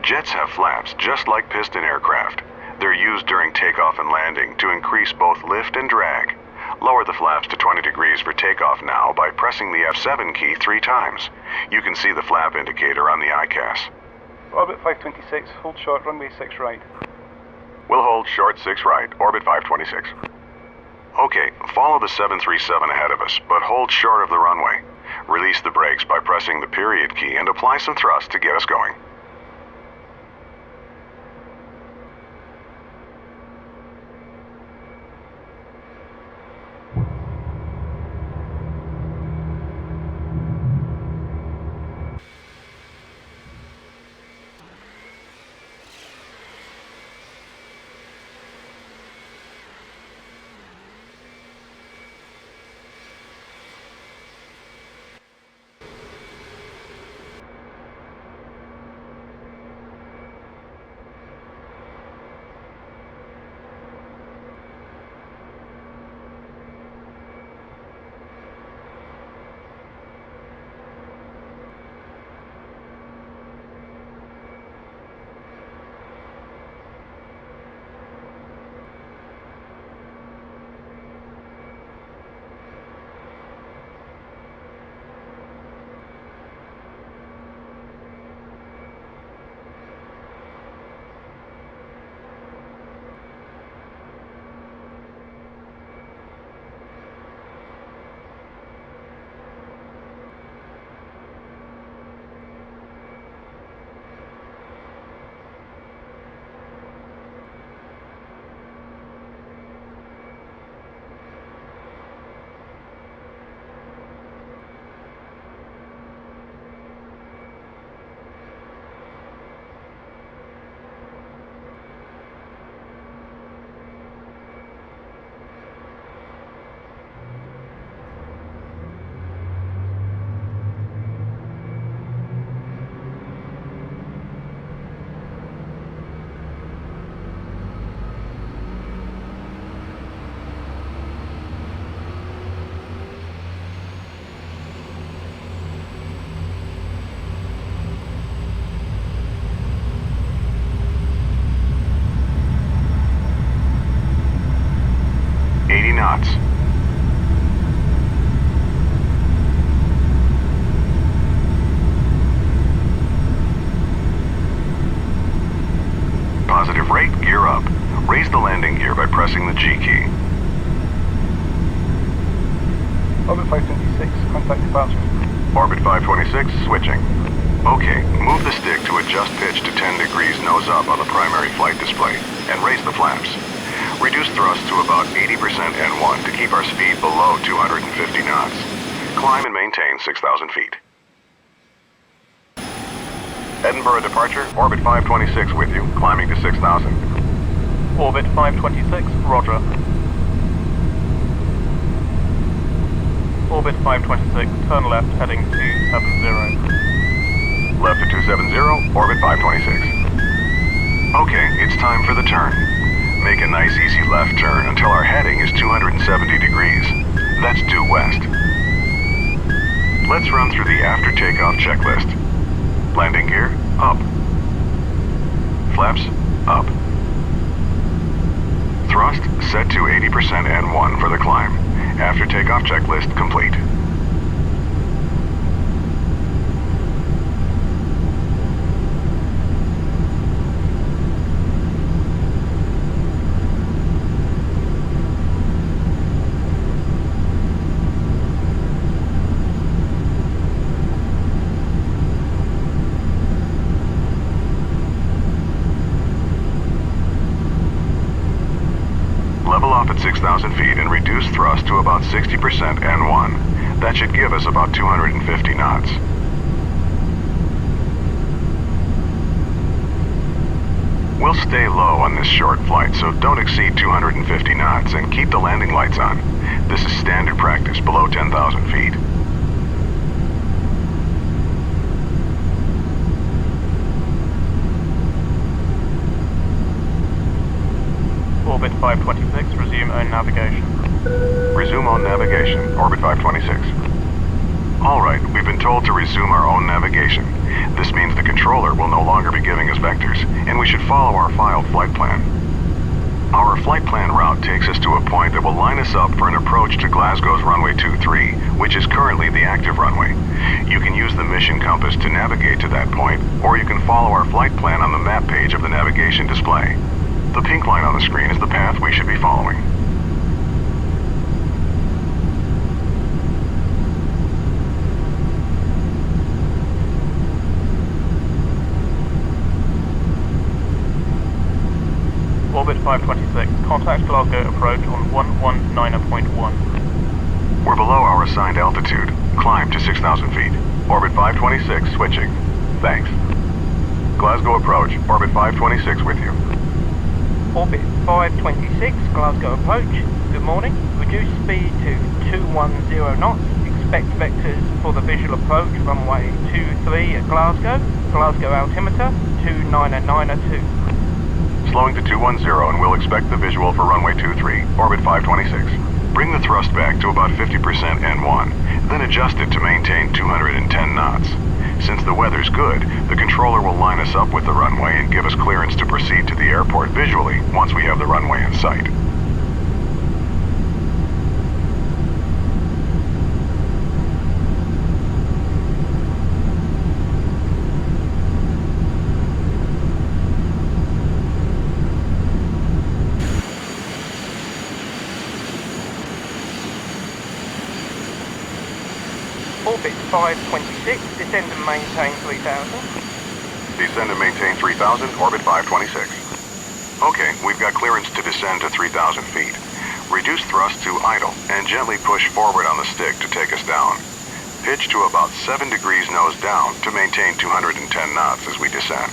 Jets have flaps just like piston aircraft. They're used during takeoff and landing to increase both lift and drag. Lower the flaps to 20 degrees for takeoff now by pressing the F7 key 3 times. You can see the flap indicator on the ICAS. Orbit 526, hold short, runway 6 right. We'll hold short 6 right, orbit 526. Okay, follow the 737 ahead of us, but hold short of the runway. Release the brakes by pressing the period key and apply some thrust to get us going. Knots. Positive rate, gear up. Raise the landing gear by pressing the G key. Orbit 526, contact departure. Orbit 526, switching. Okay, move the stick to adjust pitch to 10 degrees nose up on the primary flight display, and raise the flaps. Reduce thrust to about 80% N1 to keep our speed below 250 knots. Climb and maintain 6,000 feet. Edinburgh departure, orbit 526 with you, climbing to 6,000. Orbit 526, roger. Orbit 526, turn left, heading 270. Left to 270, orbit 526. Okay, it's time for the turn. Make a nice easy left turn until our heading is 270 degrees. That's due west. Let's run through the after takeoff checklist. Landing gear, up. Flaps, up. Thrust, set to 80% N1 for the climb. After takeoff checklist complete. Level off at 6,000 feet and reduce thrust to about 60% N1. That should give us about 250 knots. We'll stay low on this short flight, so don't exceed 250 knots and keep the landing lights on. This is standard practice below 10,000 feet. Orbit 526, resume own navigation. Resume on navigation, orbit 526. Alright, we've been told to resume our own navigation. This means the controller will no longer be giving us vectors, and we should follow our filed flight plan. Our flight plan route takes us to a point that will line us up for an approach to Glasgow's runway 23, which is currently the active runway. You can use the mission compass to navigate to that point, or you can follow our flight plan on the map page of the navigation display. The pink line on the screen is the path we should be following. Orbit 526, contact Glasgow approach on 119.1. We're below our assigned altitude. Climb to 6,000 feet. Orbit 526, switching. Thanks. Glasgow approach, Orbit 526 with you. Orbit 526, Glasgow approach. Good morning. Reduce speed to 210 knots. Expect vectors for the visual approach, runway 23 at Glasgow. Glasgow altimeter 29902. Slowing to 210 and we'll expect the visual for runway 23, Orbit 526. Bring the thrust back to about 50% N1, then adjust it to maintain 210 knots. Since the weather's good, the controller will line us up with the runway and give us clearance to proceed to the airport visually once we have the runway in sight. Orbit 526, descend and maintain 3000. Descend and maintain 3,000, Orbit 526. Okay, we've got clearance to descend to 3,000 feet. Reduce thrust to idle and gently push forward on the stick to take us down. Pitch to about 7 degrees nose down to maintain 210 knots as we descend.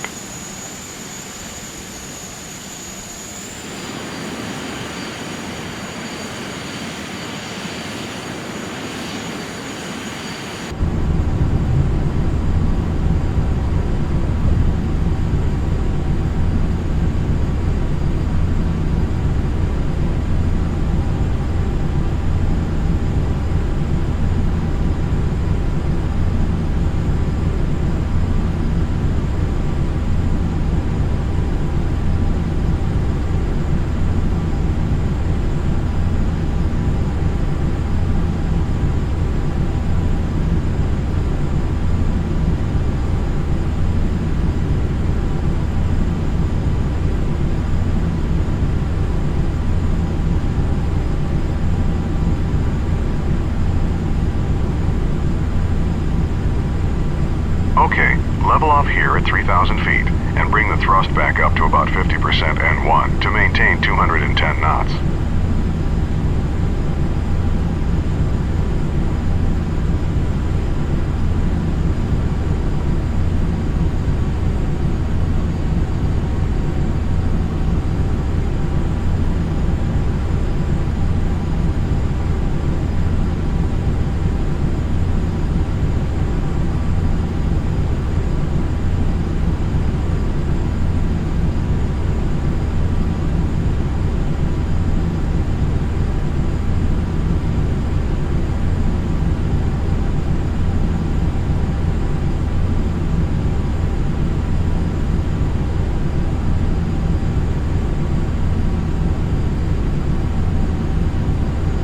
Okay, level off here at 3,000 feet and bring the thrust back up to about 50% N1 to maintain 210 knots.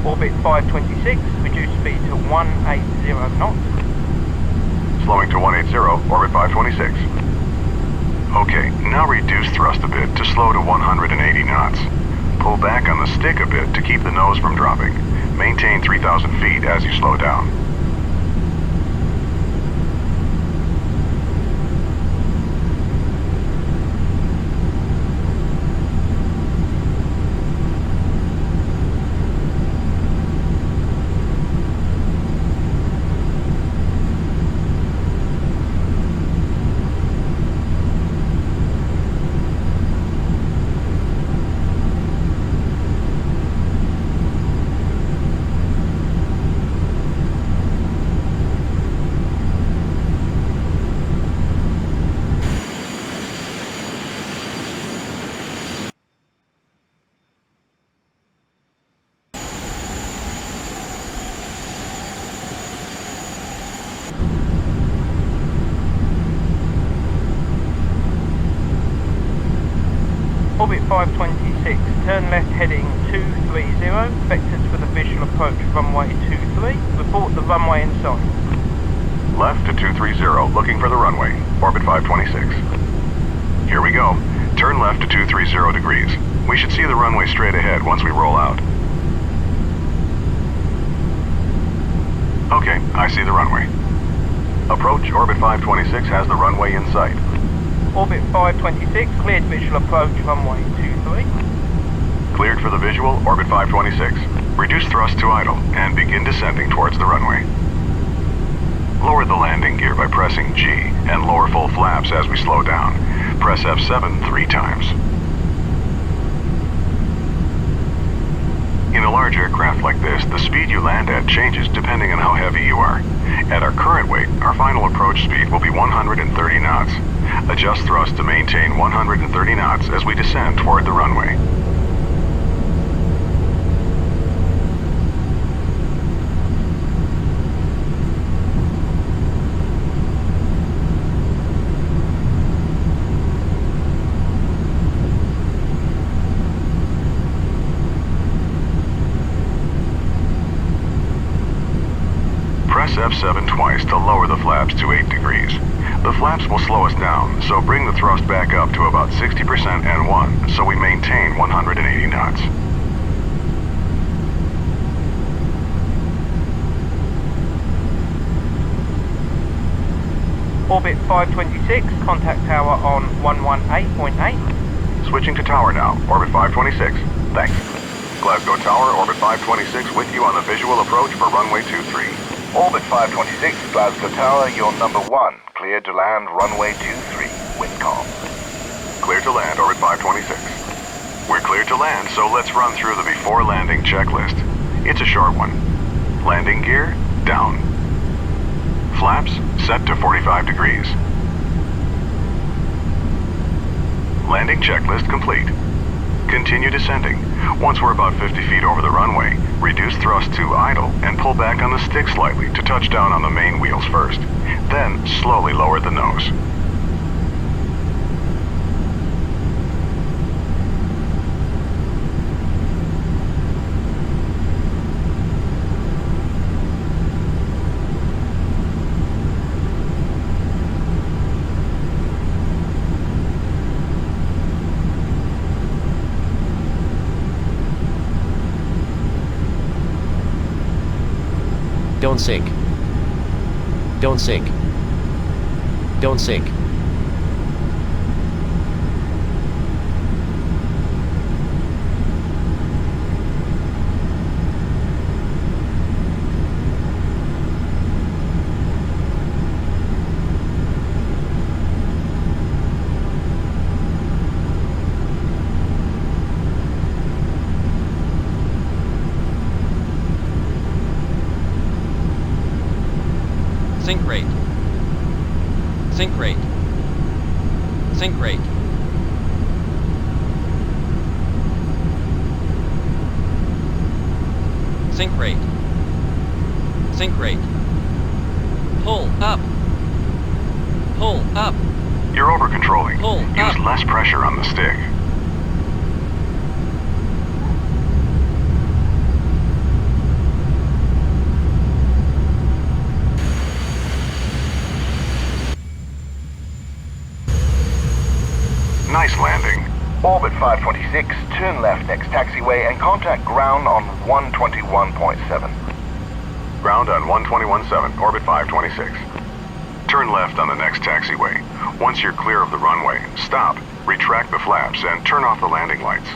Orbit 526, reduce speed to 180 knots. Slowing to 180, Orbit 526. Okay, now reduce thrust a bit to slow to 180 knots. Pull back on the stick a bit to keep the nose from dropping. Maintain 3,000 feet as you slow down. Orbit 526, turn left heading 230, vectors for the visual approach runway 23, report the runway in sight. Left to 230, looking for the runway, orbit 526. Here we go. Turn left to 230 degrees. We should see the runway straight ahead once we roll out. Okay, I see the runway. Approach orbit 526 has the runway in sight. Orbit 526, cleared visual approach runway 23. Cleared for the visual, orbit 526. Reduce thrust to idle and begin descending towards the runway. Lower the landing gear by pressing G and lower full flaps as we slow down. Press F7 3 times. In a large aircraft like this, the speed you land at changes depending on how heavy you are. At our current weight, our final approach speed will be 130 knots. Adjust thrust to maintain 130 knots as we descend toward the runway. Press F7 twice to lower the flaps to 8 degrees. The flaps will slow us down, so bring the thrust back up to about 60% N1 so we maintain 180 knots. Orbit 526, contact tower on 118.8. Switching to tower now, orbit 526. Thanks. Glasgow Tower, orbit 526 with you on the visual approach for runway 23. Orbit 526, Glasgow Tower, you're number 1. Cleared to land runway 23. Wind calm. Clear to land, orbit 526. We're cleared to land, so let's run through the before landing checklist. It's a short one. Landing gear, down. Flaps, set to 45 degrees. Landing checklist complete. Continue descending. Once we're about 50 feet over the runway, reduce thrust to idle and pull back on the stick slightly to touch down on the main wheels first. Then slowly lower the nose. Don't sink. Don't sink. Don't sink. Sink rate. Sink rate. Sink rate. Sink rate. Sink rate. Pull up. Pull up. You're over-controlling. Pull Use up. less pressure on the stick. Nice landing. Orbit 526, turn left next taxiway and contact ground on 121.7. Ground on 121.7, orbit 526. Turn left on the next taxiway. Once you're clear of the runway, stop, retract the flaps, and turn off the landing lights.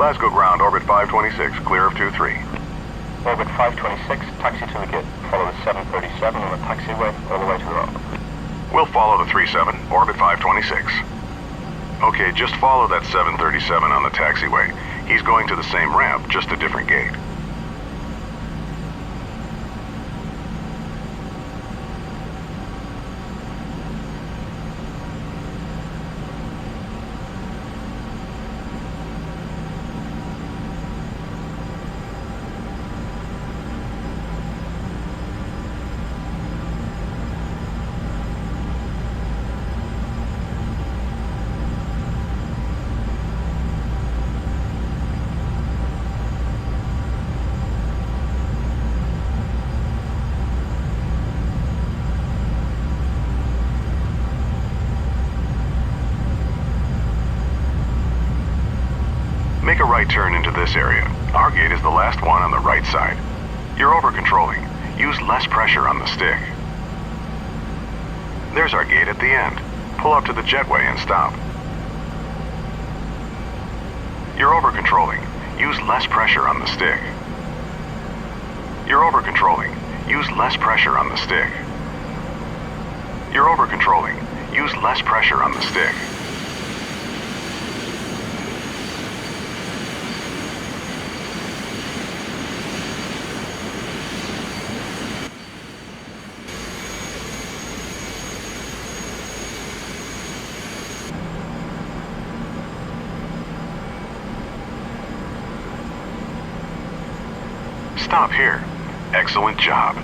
Glasgow ground, orbit 526, clear of 23. Orbit 526, taxi to the gate. Follow the 737 on the taxiway all the way to the ramp. We'll follow the 37, orbit 526. Okay, just follow that 737 on the taxiway. He's going to the same ramp, just a different gate. Make a right turn into this area. Our gate is the last one on the right side. You're over-controlling. Use less pressure on the stick. There's our gate at the end. Pull up to the jetway and stop. You're over-controlling. Use less pressure on the stick. You're over-controlling. Use less pressure on the stick. You're over-controlling. Use less pressure on the stick. Stop here. Excellent job.